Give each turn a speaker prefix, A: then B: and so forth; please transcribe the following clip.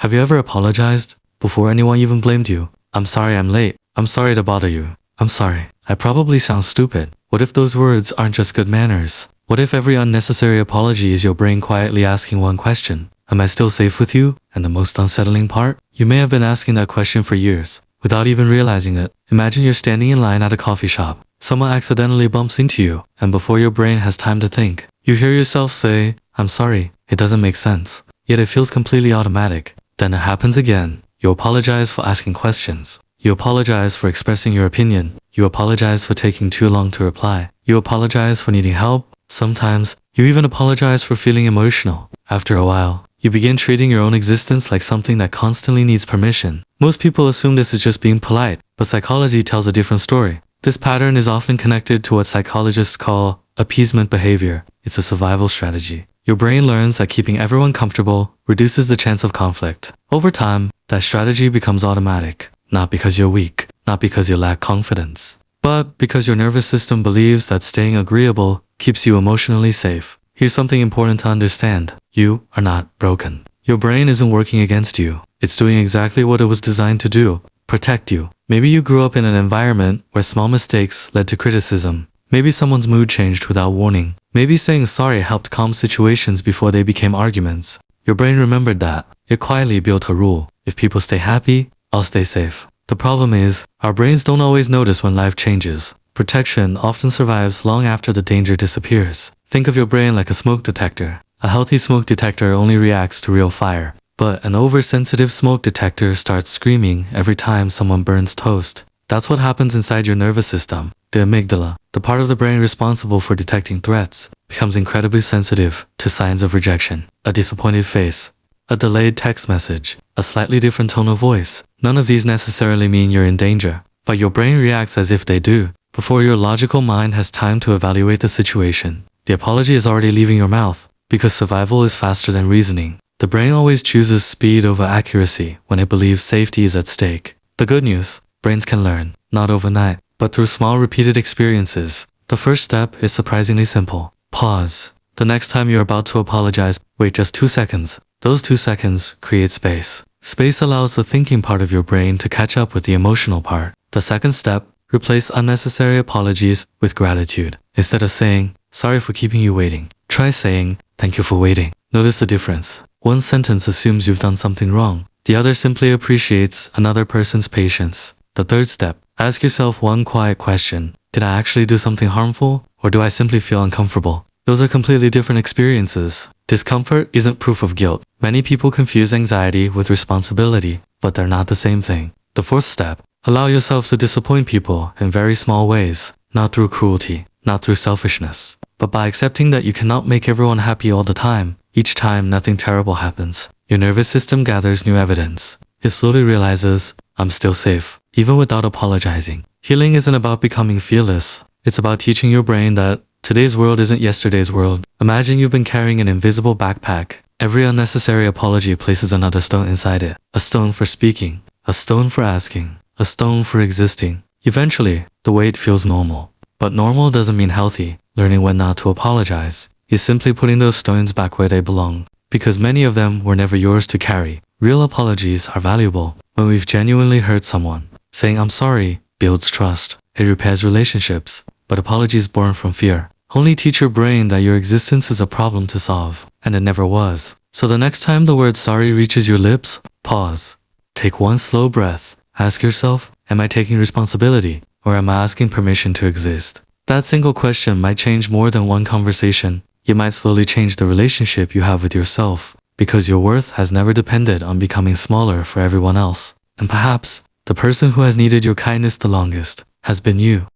A: Have you ever apologized before anyone even blamed you? I'm sorry I'm late. I'm sorry to bother you. I'm sorry. I probably sound stupid. What if those words aren't just good manners? What if every unnecessary apology is your brain quietly asking one question? Am I still safe with you? And the most unsettling part? You may have been asking that question for years, without even realizing it. Imagine you're standing in line at a coffee shop. Someone accidentally bumps into you, and before your brain has time to think, you hear yourself say, I'm sorry. It doesn't make sense. Yet it feels completely automatic. Then it happens again. You apologize for asking questions. You apologize for expressing your opinion. You apologize for taking too long to reply. You apologize for needing help. Sometimes, you even apologize for feeling emotional. After a while, you begin treating your own existence like something that constantly needs permission. Most people assume this is just being polite, but psychology tells a different story. This pattern is often connected to what psychologists call appeasement behavior. It's a survival strategy. Your brain learns that keeping everyone comfortable reduces the chance of conflict. Over time, that strategy becomes automatic. Not because you're weak, not because you lack confidence, but because your nervous system believes that staying agreeable keeps you emotionally safe. Here's something important to understand. You are not broken. Your brain isn't working against you. It's doing exactly what it was designed to do. Protect you. Maybe you grew up in an environment where small mistakes led to criticism. Maybe someone's mood changed without warning. Maybe saying sorry helped calm situations before they became arguments. Your brain remembered that. It quietly built a rule. If people stay happy, I'll stay safe. The problem is, our brains don't always notice when life changes. Protection often survives long after the danger disappears. Think of your brain like a smoke detector. A healthy smoke detector only reacts to real fire. But an oversensitive smoke detector starts screaming every time someone burns toast. That's what happens inside your nervous system. The amygdala, the part of the brain responsible for detecting threats, becomes incredibly sensitive to signs of rejection. A disappointed face, a delayed text message, a slightly different tone of voice. None of these necessarily mean you're in danger, but your brain reacts as if they do. Before your logical mind has time to evaluate the situation, the apology is already leaving your mouth. Because survival is faster than reasoning, the brain always chooses speed over accuracy when it believes safety is at stake. The good news, brains can learn, not overnight, but through small repeated experiences. The first step is surprisingly simple. Pause. The next time you're about to apologize, wait just 2 seconds. Those 2 seconds create space. Space allows the thinking part of your brain to catch up with the emotional part. The second step, replace unnecessary apologies with gratitude. Instead of saying, sorry for keeping you waiting, try saying, thank you for waiting. Notice the difference. One sentence assumes you've done something wrong. The other simply appreciates another person's patience. The third step, ask yourself one quiet question. Did I actually do something harmful, or do I simply feel uncomfortable? Those are completely different experiences. Discomfort isn't proof of guilt. Many people confuse anxiety with responsibility, but they're not the same thing. The fourth step, allow yourself to disappoint people in very small ways, not through cruelty, not through selfishness, but by accepting that you cannot make everyone happy all the time. Each time nothing terrible happens, your nervous system gathers new evidence. It slowly realizes, I'm still safe, even without apologizing. Healing isn't about becoming fearless. It's about teaching your brain that today's world isn't yesterday's world. Imagine you've been carrying an invisible backpack. Every unnecessary apology places another stone inside it. A stone for speaking, a stone for asking, a stone for existing. Eventually, the weight feels normal. But normal doesn't mean healthy. Learning when not to apologize is simply putting those stones back where they belong, because many of them were never yours to carry. Real apologies are valuable when we've genuinely hurt someone. Saying I'm sorry builds trust. It repairs relationships. But apologies born from fear only teach your brain that your existence is a problem to solve, and it never was. So the next time the word sorry reaches your lips, pause. Take one slow breath. Ask yourself, am I taking responsibility, or am I asking permission to exist? That single question might change more than one conversation. It might slowly change the relationship you have with yourself, because your worth has never depended on becoming smaller for everyone else. And perhaps, the person who has needed your kindness the longest has been you.